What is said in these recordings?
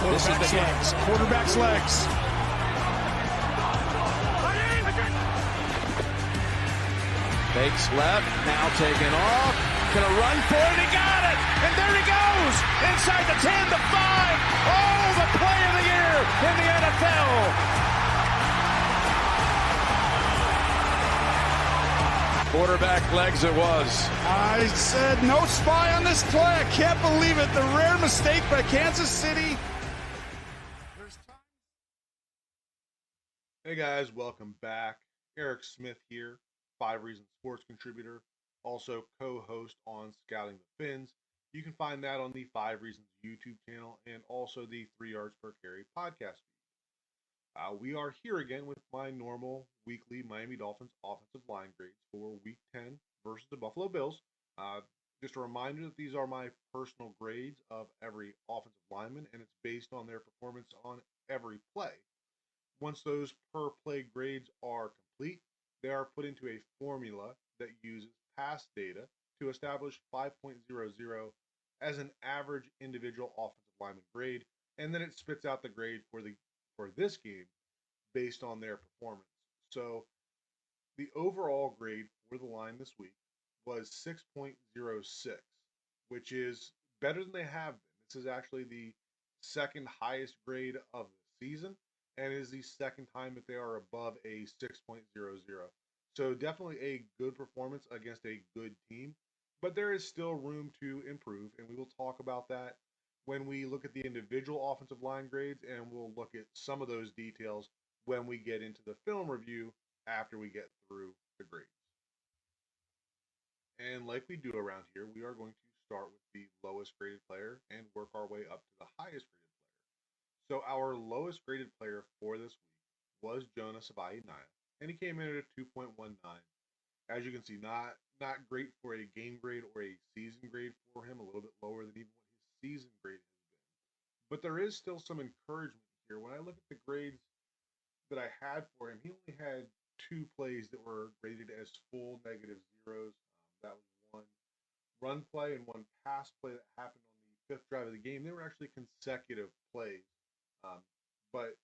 This is the legs. Quarterback's legs. Fakes left, now taken off. Gonna run for it, he got it! And there he goes! Inside the 10, the 5. Oh, the play of the year in the NFL! Quarterback legs it was. I said no spy on this play. I can't believe it. The rare mistake by Kansas City. Hey guys, welcome back. Eric Smith here, 5 Reasons Sports contributor, also co-host on Scouting the Fins. You can find that on the 5 Reasons YouTube channel and also the 3 Yards Per Carry podcast feed. We are here again with my normal weekly Miami Dolphins offensive line grades for Week 10 versus the Buffalo Bills. Just a reminder that these are my personal grades of every offensive lineman, and it's based on their performance on every play. Once those per play grades are complete, they are put into a formula that uses past data to establish 5.00 as an average individual offensive lineman grade, and then it spits out the grade for this game based on their performance. So the overall grade for the line this week was 6.06, which is better than they have been. This is actually the second highest grade of the season, and is the second time that they are above a 6.00. So definitely a good performance against a good team, but there is still room to improve, and we will talk about that when we look at the individual offensive line grades, and we'll look at some of those details when we get into the film review after we get through the grades. And like we do around here, we are going to start with the lowest graded player and work our way up to the highest graded player. So our lowest graded player for this week was Jonah Savaiinaea, and he came in at a 2.19. As you can see, not great for a game grade or a season grade for him, a little bit lower than even what his season grade has been. But there is still some encouragement here. When I look at the grades that I had for him, he only had 2 plays that were graded as full negative zeros. That was one run play and one pass play that happened on the 5th drive of the game. They were actually consecutive plays. But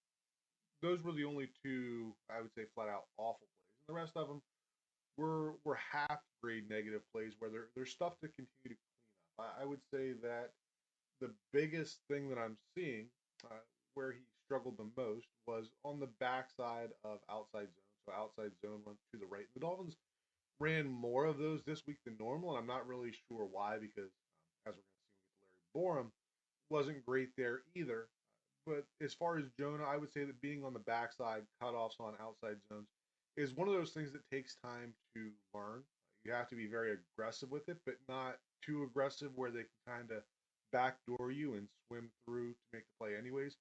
those were the only 2, I would say, flat out awful plays. And the rest of them were half grade negative plays where there's stuff to continue to clean up. I would say that the biggest thing that I'm seeing where he struggled the most was on the backside of outside zone. So outside zone runs to the right. The Dolphins ran more of those this week than normal, and I'm not really sure why, because as we're going to see with Larry Borom, wasn't great there either. But as far as Jonah, I would say that being on the backside, cutoffs on outside zones, is one of those things that takes time to learn. You have to be very aggressive with it, but not too aggressive where they can kind of backdoor you and swim through to make the play anyways.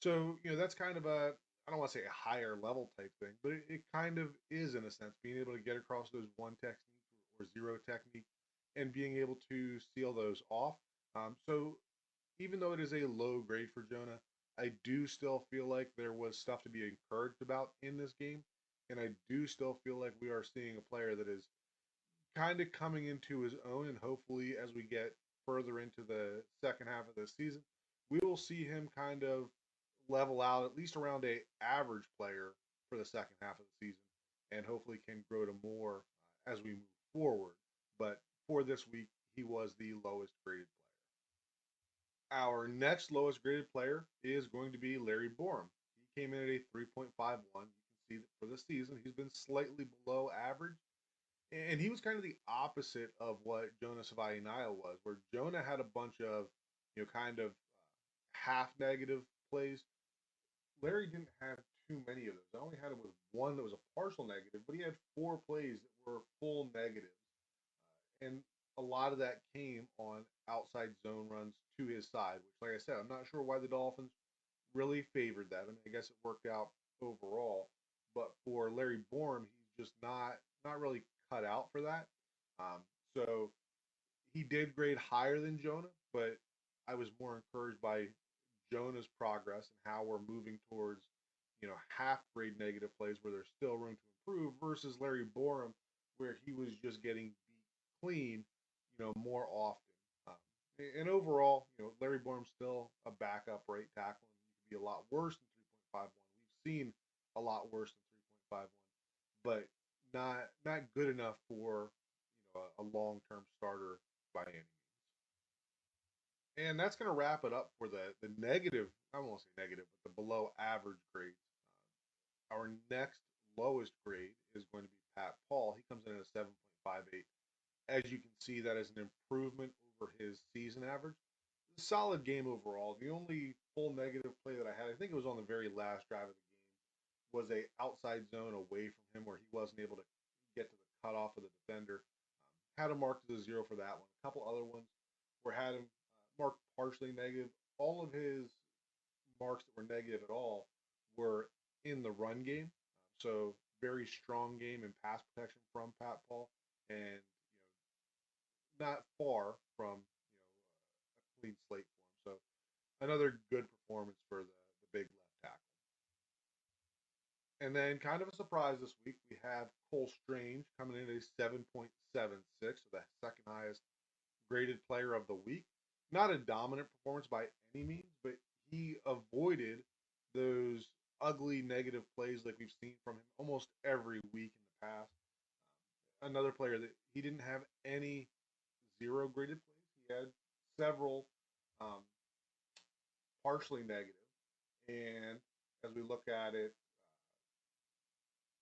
So, that's kind of I don't want to say a higher level type thing, but it kind of is in a sense, being able to get across those 1 technique or 0 technique and being able to seal those off. So even though it is a low grade for Jonah, I do still feel like there was stuff to be encouraged about in this game. And I do still feel like we are seeing a player that is kind of coming into his own. And hopefully, as we get further into the second half of the season, we will see him kind of level out at least around a average player for the second half of the season. And hopefully can grow to more as we move forward. But for this week, he was the lowest graded player. Our next lowest graded player is going to be Larry Borom. He came in at a 3.51. You can see that for the season, he's been slightly below average. And he was kind of the opposite of what Jonah Savaiinaea was, where Jonah had a bunch of, kind of half negative plays. Larry didn't have too many of those. I only had him with 1 that was a partial negative, but he had 4 plays that were full negatives. And a lot of that came on outside zone runs to his side, which, like I said, I'm not sure why the Dolphins really favored that. I mean, I guess it worked out overall, but for Larry Borom, he's just not really cut out for that. So he did grade higher than Jonah, but I was more encouraged by Jonah's progress and how we're moving towards, half grade negative plays where there's still room to improve versus Larry Borom, where he was just getting beat clean, more often. And overall, Larry Borom's still a backup right tackle. And he could be a lot worse than 3.51. We've seen a lot worse than 3.51, but not good enough for a long-term starter by any means. And that's going to wrap it up for the negative. I won't say negative, but the below average grades. Our next lowest grade is going to be Pat Paul. He comes in at a 7.58. As you can see, that is an improvement over his season average. Solid game overall. The only full negative play that I had, I think it was on the very last drive of the game, was a outside zone away from him where he wasn't able to get to the cutoff of the defender. Had him marked as a 0 for that one. A couple other ones were had him marked partially negative. All of his marks that were negative at all were in the run game. So very strong game in pass protection from Pat Paul, and not far from a clean slate for him. So another good performance for the big left tackle. And then kind of a surprise this week, we have Cole Strange coming in at a 7.76, so the second highest graded player of the week. Not a dominant performance by any means, but he avoided those ugly negative plays like we've seen from him almost every week in the past. Another player that he didn't have any 0 graded plays. He had several partially negative. And as we look at it,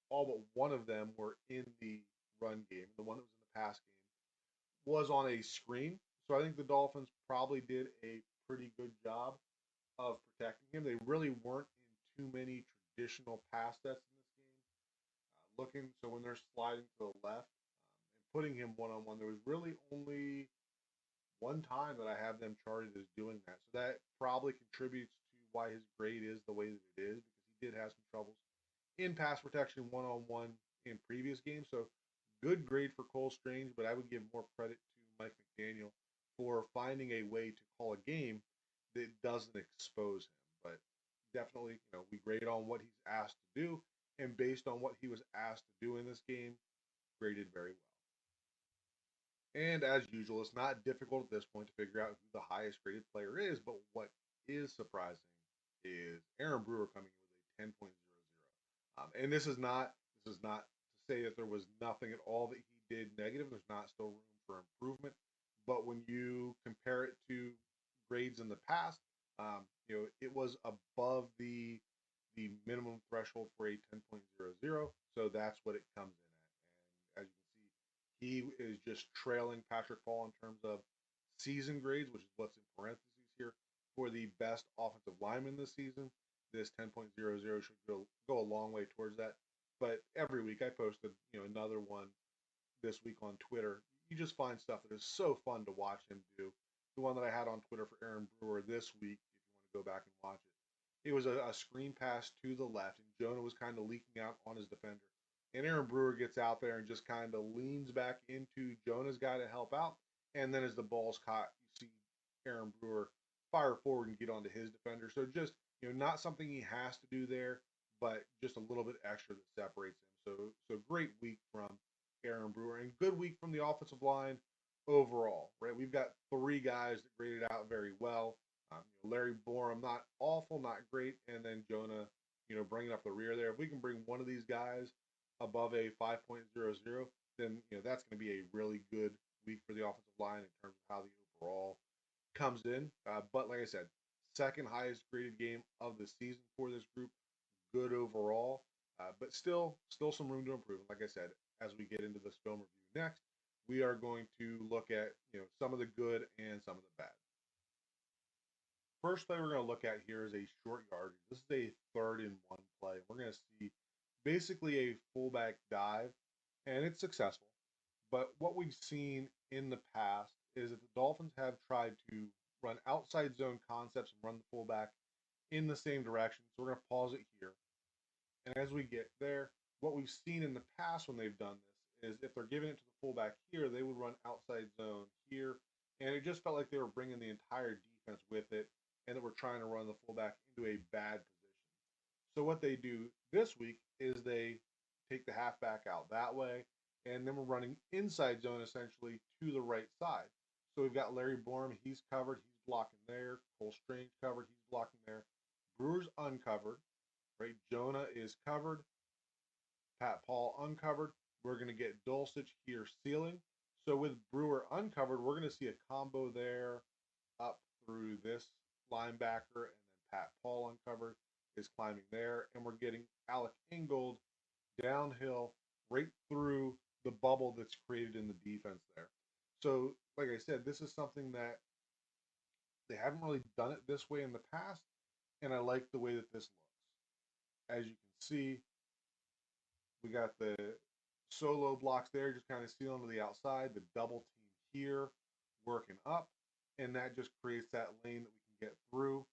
all but one of them were in the run game. The one that was in the pass game was on a screen. So I think the Dolphins probably did a pretty good job of protecting him. They really weren't in too many traditional pass sets in this game. So when they're sliding to the left and putting him one-on-one, there was really only one time that I have them charted as doing that. So that probably contributes to why his grade is the way that it is, because he did have some troubles in pass protection one-on-one in previous games. So good grade for Cole Strange, but I would give more credit to Mike McDaniel for finding a way to call a game that doesn't expose him. But definitely, we grade on what he's asked to do, and based on what he was asked to do in this game, graded very well. And as usual, it's not difficult at this point to figure out who the highest graded player is, but what is surprising is Aaron Brewer coming in with a 10.00. And this is not to say that there was nothing at all that he did negative. There's not still room for improvement. But when you compare it to grades in the past, it was above the minimum threshold for a 10.00. So that's what it comes in at. And as you can see, he is just trailing Patrick Paul in terms of season grades, which is what's in parentheses here, for the best offensive lineman this season. This 10.00 should go a long way towards that. But every week I posted, another one this week on Twitter. You just find stuff that is so fun to watch him do. The one that I had on Twitter for Aaron Brewer this week, if you want to go back and watch it, it was a screen pass to the left, and Jonah was kind of leaking out on his defender. And Aaron Brewer gets out there and just kind of leans back into Jonah's guy to help out. And then as the ball's caught, you see Aaron Brewer fire forward and get onto his defender. So just, not something he has to do there, but just a little bit extra that separates him. So great week from Aaron Brewer, and good week from the offensive line overall, right? We've got 3 guys that graded out very well. Larry Borom, not awful, not great, and then Jonah, bringing up the rear there. If we can bring one of these guys above a 5.00, then, that's going to be a really good week for the offensive line in terms of how the overall comes in. But like I said, second highest graded game of the season for this group. Good overall, but still some room to improve. And like I said, as we get into this film review next, we are going to look at some of the good and some of the bad. First play we're going to look at here is a short yardage. This is a 3rd and 1 play. We're going to see basically a fullback dive, and it's successful. But what we've seen in the past is that the Dolphins have tried to run outside zone concepts and run the fullback in the same direction. So we're going to pause it here. And as we get there, what we've seen in the past when they've done this is if they're giving it to the fullback here, they would run outside zone here. And it just felt like they were bringing the entire defense with it, and that we're trying to run the fullback into a bad position. So what they do this week is they take the halfback out that way, and then we're running inside zone essentially to the right side. So we've got Larry Borom, he's covered, he's blocking there. Cole Strange covered, he's blocking there. Brewer's uncovered, right? Jonah is covered. Pat Paul uncovered. We're going to get Dulcich here sealing. So with Brewer uncovered, we're going to see a combo there up through this linebacker, and then Pat Paul uncovered is climbing there, and we're getting Alec Ingold downhill right through the bubble that's created in the defense there. So, like I said, this is something that they haven't really done it this way in the past, and I like the way that this looks. As you can see, we got the solo blocks there, just kind of sealing to the outside, the double team here, working up, and that just creates that lane that we can get through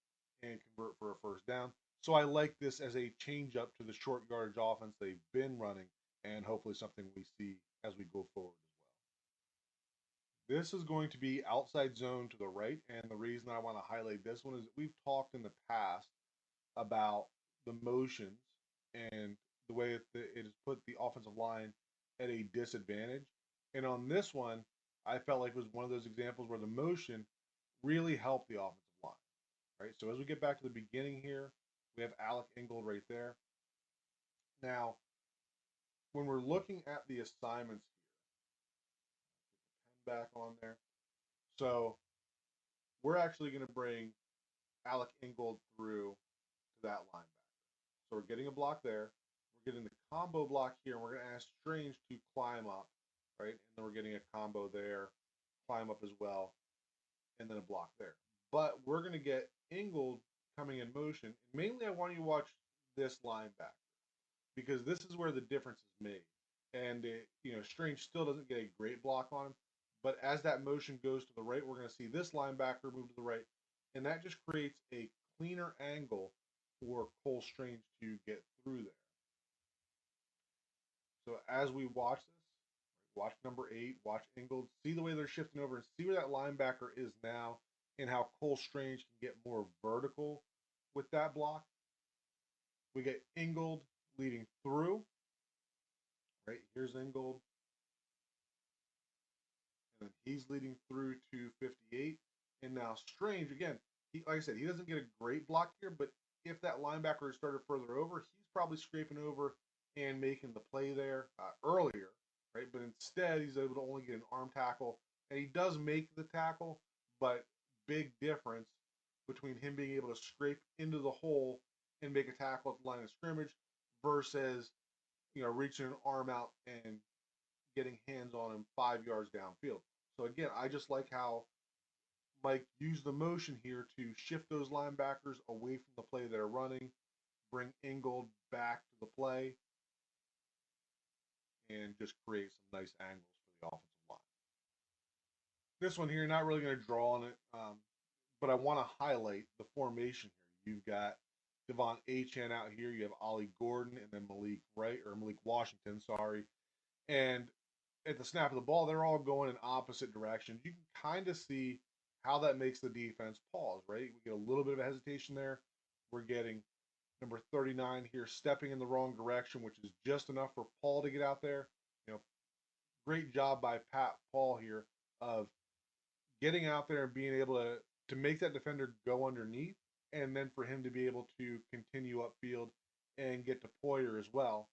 and convert for a first down. So I like this as a change up to the short yardage offense they've been running, and hopefully something we see as we go forward as well. This is going to be outside zone to the right, and the reason I want to highlight this one is that we've talked in the past about the motions and the way it has put the offensive line at a disadvantage. And on this one, I felt like it was one of those examples where the motion really helped the offensive line, right? So as we get back to the beginning here, we have Alec Ingold right there. Now, when we're looking at the assignments here, get the pen back on there. So we're actually going to bring Alec Ingold through to that linebacker. So we're getting a block there. We're getting the combo block here, and we're going to ask Strange to climb up, right? And then we're getting a combo there, climb up as well, and then a block there. But we're going to get Ingold coming in motion. And mainly I want you to watch this linebacker because this is where the difference is made. And, Strange still doesn't get a great block on him. But as that motion goes to the right, we're going to see this linebacker move to the right. And that just creates a cleaner angle for Cole Strange to get through there. So as we watch this, watch number 8, watch Ingold, see the way they're shifting over, and see where that linebacker is now and how Cole Strange can get more vertical with that block. We get Ingold leading through. Right, here's Ingold. And then he's leading through to 58. And now Strange, again, like I said, he doesn't get a great block here, but if that linebacker started further over, he's probably scraping over and making the play there earlier, right? But instead, he's able to only get an arm tackle, and he does make the tackle, but big difference between him being able to scrape into the hole and make a tackle at the line of scrimmage versus, reaching an arm out and getting hands on him 5 yards downfield. So again, I just like how Mike used the motion here to shift those linebackers away from the play they're running, bring Ingold back to the play, and just create some nice angles for the offensive line. This one here, not really going to draw on it, but I want to highlight the formation here. You've got Devon Achane out here. You have Ollie Gordon and then Malik Washington, sorry. And at the snap of the ball, they're all going in opposite directions. You can kind of see how that makes the defense pause, right? We get a little bit of a hesitation there. We're getting number 39 here stepping in the wrong direction, which is just enough for Paul to get out there. Great job by Pat Paul here of getting out there and being able to make that defender go underneath, and then for him to be able to continue upfield and get to Poyer as well.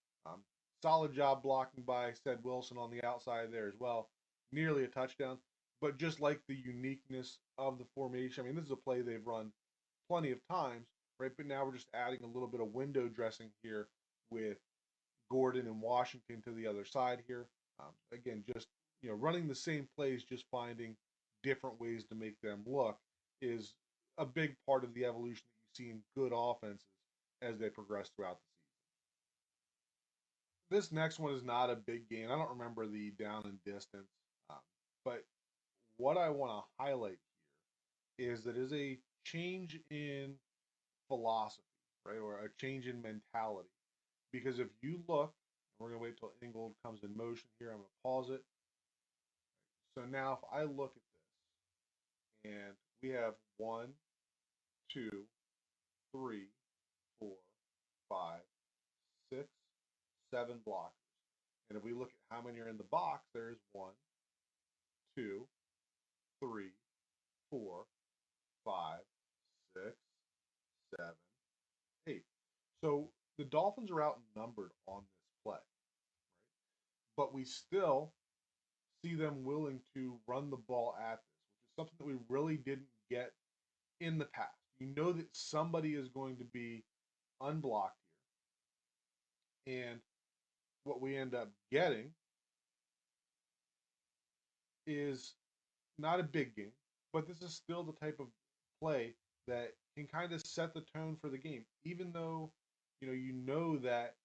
Solid job blocking by Ced Wilson on the outside there as well. Nearly a touchdown. But just like the uniqueness of the formation, this is a play they've run plenty of times, right? But now we're just adding a little bit of window dressing here with Gordon and Washington to the other side here. Again, just running the same plays, just finding different ways to make them look is a big part of the evolution that you see in good offenses as they progress throughout the season. This next one is not a big gain. I don't remember the down and distance, but what I want to highlight here is that is a change in philosophy, right, or a change in mentality. Because if you look, we're going to wait till Ingold comes in motion here. I'm going to pause it. So now if I look at this, and we have 1, 2, 3, 4, 5, 6, 7 blockers. And if we look at how many are in the box, there's 1, 2, 3, 4, 5, 6, 7, 8. So the Dolphins are outnumbered on this play, right? But we still see them willing to run the ball at this, which is something that we really didn't get in the past. You know that somebody is going to be unblocked here. And what we end up getting is not a big game, but this is still the type of play that can kind of set the tone for the game. Even though, you know that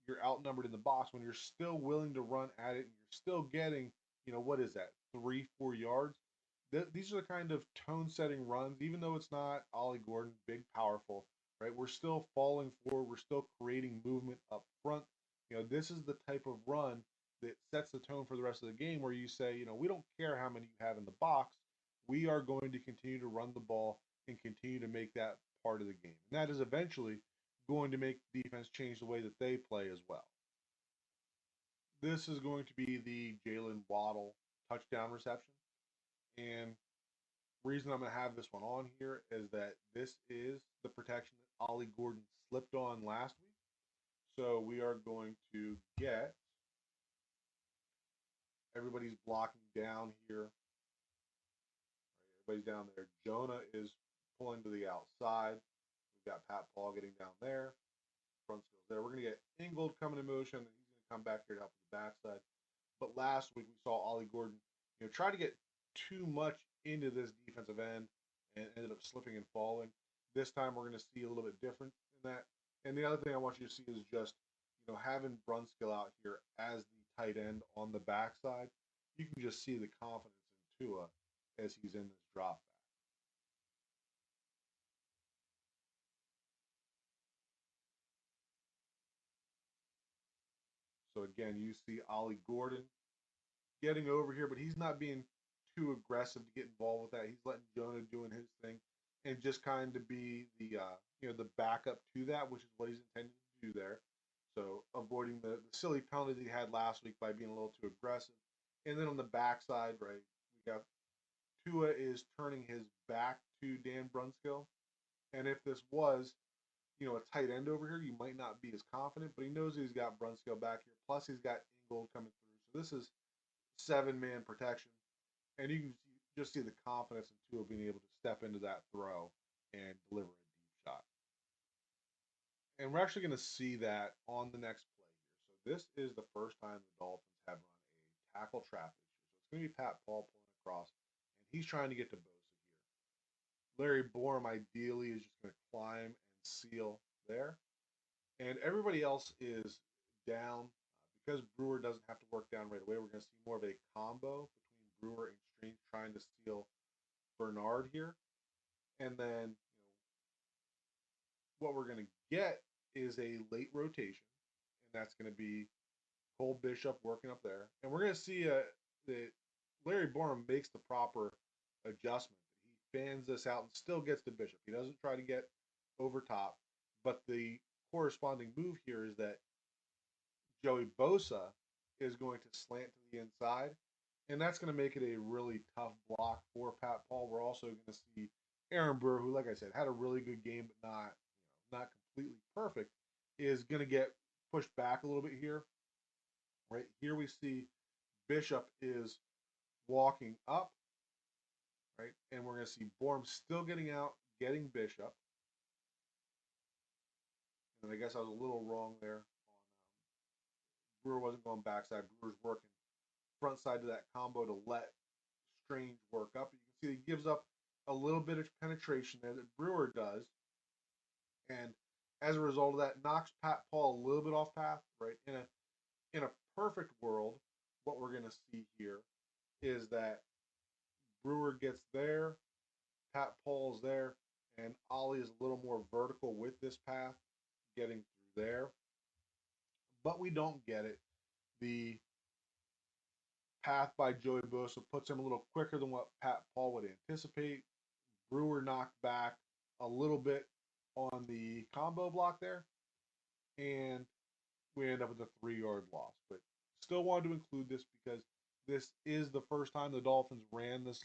you're outnumbered in the box, when you're still willing to run at it and you're still getting, what is that, 3-4 yards? These are the kind of tone-setting runs, even though it's not Ollie Gordon, big, powerful, right? We're still falling forward. We're still creating movement up front. This is the type of run that sets the tone for the rest of the game where you say, we don't care how many you have in the box. We are going to continue to run the ball and continue to make that part of the game. And that is eventually going to make the defense change the way that they play as well. This is going to be the Jalen Waddle touchdown reception. And the reason I'm going to have this one on here is that this is the protection that Ollie Gordon slipped on last week. So we are going to get, everybody's blocking down here. Everybody's down there. Jonah is pulling to the outside. We've got Pat Paul getting down there. Front skills there. We're going to get Ingold coming in motion. He's going to come back here to help with the backside. But last week we saw Ollie Gordon, try to get too much into this defensive end and ended up slipping and falling. This time we're going to see a little bit different in that. And the other thing I want you to see is just, having Brunskill out here as the tight end on the backside. You can just see the confidence in Tua as he's in this drop back. So again, you see Ollie Gordon getting over here, but he's not being too aggressive to get involved with that. He's letting Jonah doing his thing and just kind of be the the backup to that, which is what he's intended to do there. So avoiding the silly penalty that he had last week by being a little too aggressive. And then on the backside, right, we got Tua is turning his back to Dan Brunskill. And if this was, a tight end over here, you might not be as confident, but he knows he's got Brunskill back here. Plus he's got Ingold coming through. So this is 7-man protection. And you can just see the confidence in Tua being able to step into that throw and deliver a deep shot. And we're actually going to see that on the next play here. So this is the first time the Dolphins have run a tackle trap issue. So it's going to be Pat Paul pulling across, and he's trying to get to Bosa here. Larry Borom ideally is just going to climb and seal there. And everybody else is down. Because Brewer doesn't have to work down right away, we're going to see more of a combo between Brewer and Stream trying to steal Bernard here. And then what we're going to get is a late rotation, and that's going to be Cole Bishop working up there. And we're going to see that Larry Borom makes the proper adjustment. He fans this out and still gets to Bishop. He doesn't try to get over top, but the corresponding move here is that Joey Bosa is going to slant to the inside, and that's going to make it a really tough block for Pat Paul. We're also going to see Aaron Brewer, who, like I said, had a really good game, but not completely perfect, is going to get pushed back a little bit here. Right here we see Bishop is walking up, right, and we're going to see Borom still getting out, getting Bishop. And I guess I was a little wrong there. Brewer wasn't going backside. Brewer's working front side to that combo to let Strange work up. You can see he gives up a little bit of penetration there that Brewer does. And as a result of that, knocks Pat Paul a little bit off path, right? In a perfect world, what we're going to see here is that Brewer gets there, Pat Paul's there, and Ollie is a little more vertical with this path, getting through there. But we don't get it. The path by Joey Bosa puts him a little quicker than what Pat Paul would anticipate. Brewer knocked back a little bit on the combo block there, and we end up with a 3-yard loss. But still wanted to include this because This is the first time the Dolphins ran this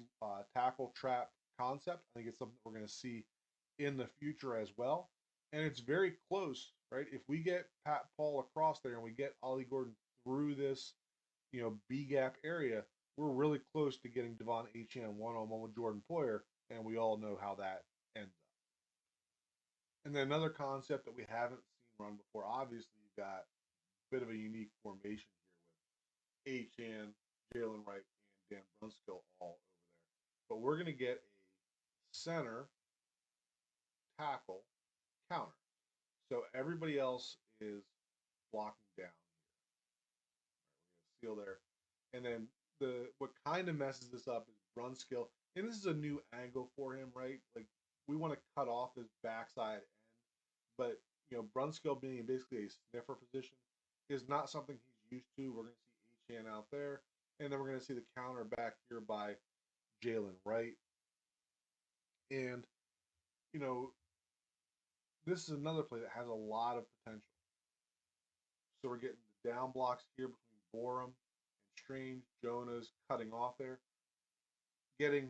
tackle trap concept. I think it's something we're going to see in the future as well. And it's very close, right? If we get Pat Paul across there and we get Ollie Gordon through this, B gap area, we're really close to getting Devon Achane one-on-one with Jordan Poyer, and we all know how that ends up. And then another concept that we haven't seen run before, obviously you've got a bit of a unique formation here with Achane, Jalen Wright, and Dan Brunskill all over there. But we're going to get a center tackle counter. So everybody else is blocking down here. We're going to seal there. And then what kind of messes this up is Brunskill. And this is a new angle for him, right? Like, we want to cut off his backside end. But, Brunskill being basically a sniffer position is not something he's used to. We're going to see Achane out there. And then we're going to see the counter back here by Jalen Wright. And, this is another play that has a lot of potential. So we're getting the down blocks here between Borom and Strange. Jonah's cutting off there. Getting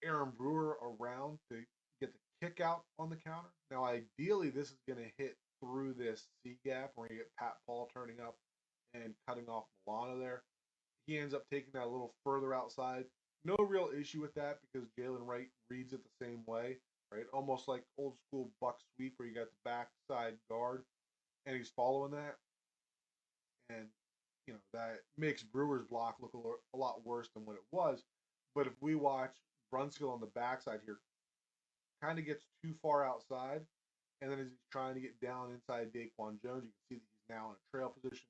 Aaron Brewer around to get the kick out on the counter. Now, ideally, this is going to hit through this C gap where you get Pat Paul turning up and cutting off Milano there. He ends up taking that a little further outside. No real issue with that because Jalen Wright reads it the same way, right? Almost like old school buck sweep where you got the backside guard and he's following that. And, that makes Brewer's block look a lot worse than what it was. But if we watch Brunskill on the backside here, kind of gets too far outside. And then as he's trying to get down inside Daquan Jones, you can see that he's now in a trail position.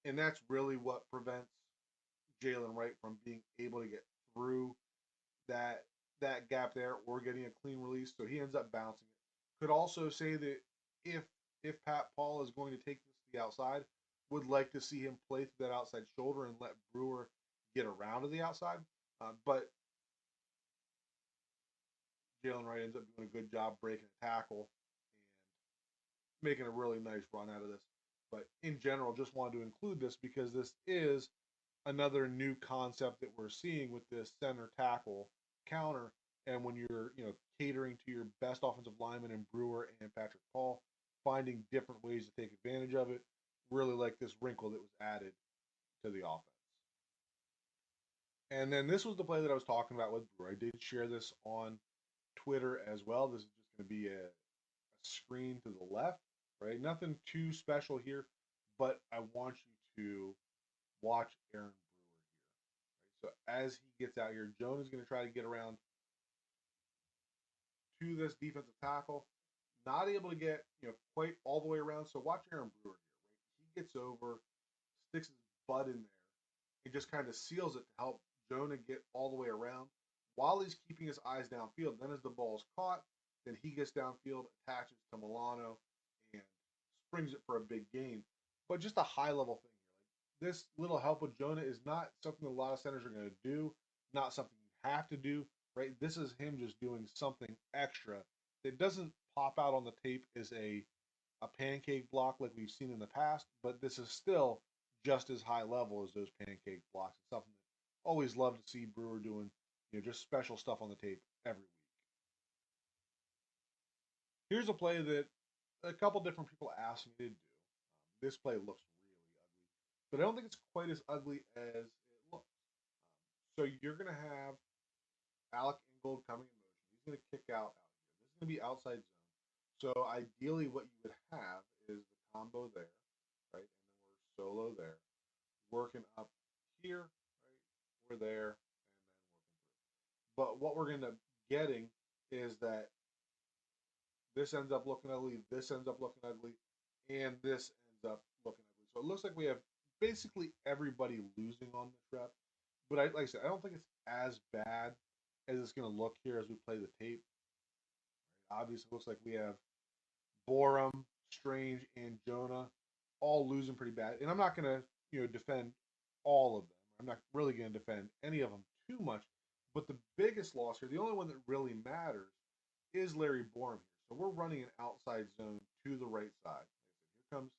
And that's really what prevents Jalen Wright from being able to get through that gap there or getting a clean release. So he ends up bouncing it. Could also say that if Pat Paul is going to take this to the outside, would like to see him play through that outside shoulder and let Brewer get around to the outside. But Jalen Wright ends up doing a good job breaking a tackle and making a really nice run out of this. But in general, just wanted to include this because this is another new concept that we're seeing with this center tackle counter. And when you're, catering to your best offensive lineman in Brewer and Patrick Paul, finding different ways to take advantage of it, really like this wrinkle that was added to the offense. And then this was the play that I was talking about with Brewer. I did share this on Twitter as well. This is just going to be a screen to the left, right? Nothing too special here, but I want you to watch Aaron Brewer here. Right? So as he gets out here, Jonah's going to try to get around to this defensive tackle. Not able to get quite all the way around. So watch Aaron Brewer here. Right? He gets over, sticks his butt in there, and just kind of seals it to help Jonah get all the way around while he's keeping his eyes downfield. Then as the ball's caught, then he gets downfield, attaches to Milano, and springs it for a big gain. But just a high-level thing here. Like, this little help with Jonah is not something a lot of centers are going to do, not something you have to do, right? This is him just doing something extra that doesn't pop out on the tape as a pancake block like we've seen in the past, but this is still just as high level as those pancake blocks. It's something that I always love to see Brewer doing, just special stuff on the tape every week. Here's a play that a couple different people asked me to do. This play looks really ugly, but I don't think it's quite as ugly as it looks. So you're going to have Alec Ingold coming in motion. He's going to kick out here. This is going to be outside zone. So ideally what you would have is the combo there, right? And then we're solo there. Working up here, right? We're there, and then working through. But what we're going to getting is that this ends up looking ugly, this ends up looking ugly, and this ends up looking ugly. So it looks like we have basically everybody losing on this rep. But like I said, I don't think it's as bad as it's going to look here as we play the tape. Right? Obviously, it looks like we have Borom, Strange, and Jonah all losing pretty bad. And I'm not going to, defend all of them. I'm not really going to defend any of them too much. But the biggest loss here, the only one that really matters, is Larry Borom here. So we're running an outside zone to the right side. Here comes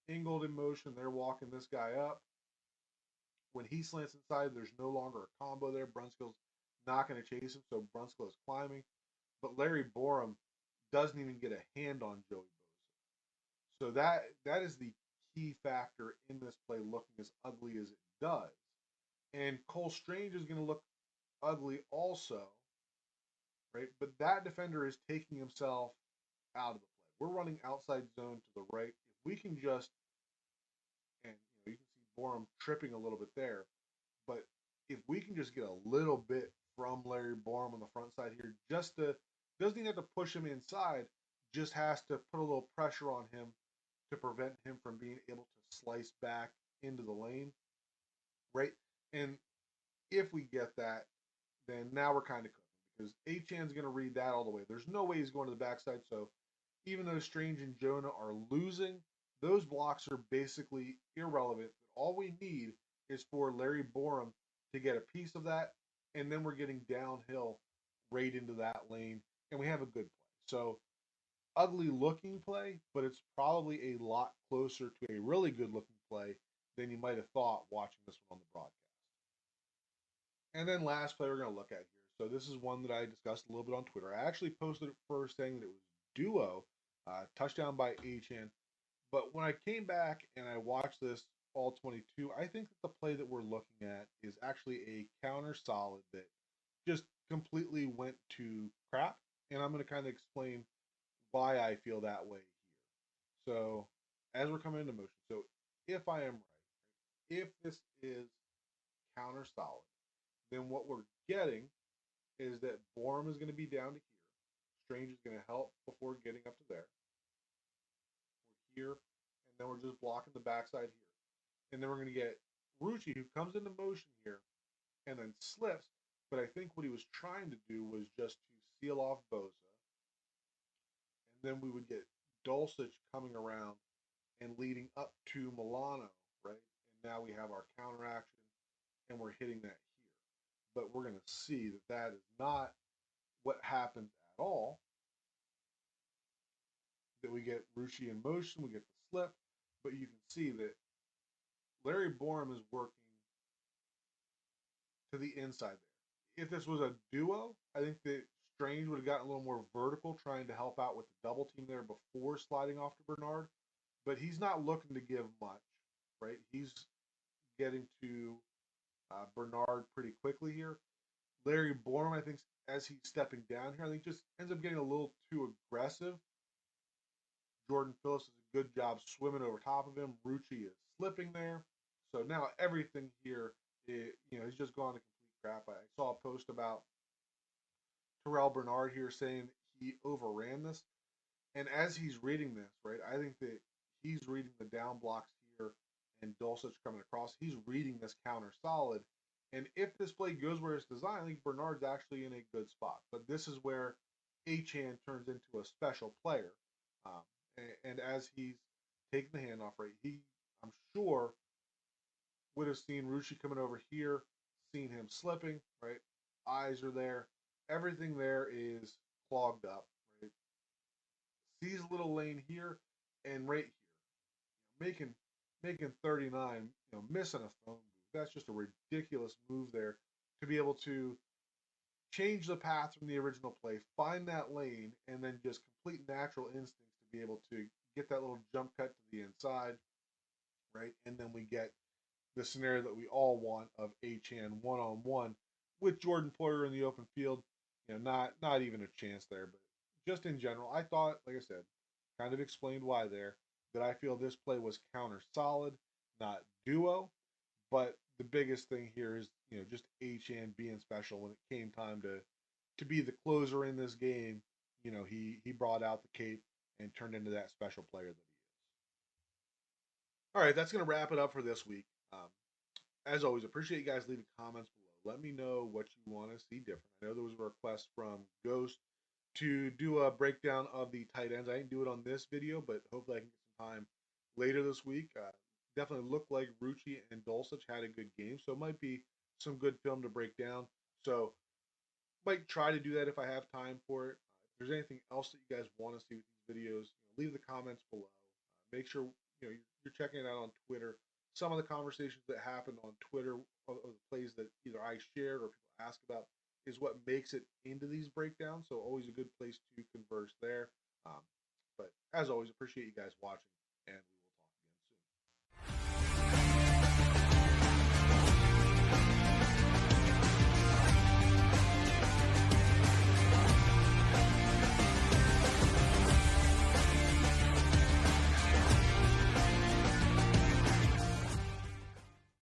Ingold in motion. They're walking this guy up. when he slants inside, there's no longer a combo there. Brunskill's not going to chase him, so Brunskill is climbing. But Larry Borom doesn't even get a hand on Joey Bosa. So that is the key factor in this play looking as ugly as it does. And Cole Strange is going to look ugly also, right? But that defender is taking himself out of the play. We're running outside zone to the right. If we can just, and you can see Borom tripping a little bit there, but if we can just get a little bit from Larry Borom on the front side here, just to, doesn't even have to push him inside, just has to put a little pressure on him to prevent him from being able to slice back into the lane, right? And if we get that, then now we're kind of cooking because Achane's going to read that all the way. There's no way he's going to the backside, so even though Strange and Jonah are losing, those blocks are basically irrelevant. All we need is for Larry Borom to get a piece of that, and then we're getting downhill right into that lane, and we have a good play. So, ugly looking play, but it's probably a lot closer to a really good looking play than you might have thought watching this one on the broadcast. And then last play we're going to look at here. So this is one that I discussed a little bit on Twitter. I actually posted it first saying that it was duo, touchdown by Achane. But when I came back and I watched this all 22, I think that the play that we're looking at is actually a counter solid that just completely went to crap. And I'm going to kind of explain why I feel that way here. So as we're coming into motion, so if I am right, if this is counter solid, then what we're getting is that Borom is going to be down to here. Strange is going to help before getting up to there. We're here, and then we're just blocking the backside here. And then we're going to get Rucci, who comes into motion here and then slips. But I think what he was trying to do was just to seal off Bosa. And then we would get Dulcich coming around and leading up to Milano, right? And now we have our counter action, and we're hitting that here. But we're going to see that that is not what happens at all. That we get Rucci in motion, we get the slip, but you can see that Larry Borom is working to the inside there. If this was a duo, I think that Strange would have gotten a little more vertical trying to help out with the double team there before sliding off to Bernard, but he's not looking to give much, right? He's getting to Bernard pretty quickly here. Larry Borom, I think, as he's stepping down here, I think just ends up getting a little too aggressive. Jordan Phillips does a good job swimming over top of him. Rucci is slipping there. So now everything here, he's just gone to complete crap. I saw a post about Terrell Bernard here saying he overran this. And as he's reading this, right, I think that he's reading the down blocks here and Dulcich coming across. He's reading this counter solid. And if this play goes where it's designed, I think Bernard's actually in a good spot. But this is where Achane turns into a special player. And as he's taking the handoff, right, I'm sure, would have seen Rucci coming over here, seen him slipping, right? Eyes are there. Everything there is clogged up, right? Sees a little lane here and right here. Making 39, missing a phone move. That's just a ridiculous move there to be able to change the path from the original play, find that lane, and then just complete natural instincts to be able to get that little jump cut to the inside, right? And then we get the scenario that we all want of Achane one-on-one with Jordan Poyer in the open field. Not even a chance there, but just in general, I thought, like I said, kind of explained why there, that I feel this play was counter solid, not duo. But the biggest thing here is, just Achane being special when it came time to be the closer in this game. He brought out the cape and turned into that special player that he is. All right, that's going to wrap it up for this week. As always, appreciate you guys leaving comments below. Let me know what you want to see different. I know there was a request from Ghost to do a breakdown of the tight ends. I didn't do it on this video, but hopefully I can get some time later this week. Definitely looked like Rucci and Dulcich had a good game, so it might be some good film to break down. So might try to do that if I have time for it. If there's anything else that you guys want to see with these videos, leave the comments below. Make sure you're checking it out on Twitter some of the conversations that happened on Twitter, or the plays that either I shared or people ask about, is what makes it into these breakdowns. So always a good place to converse there. But as always, appreciate you guys watching, and we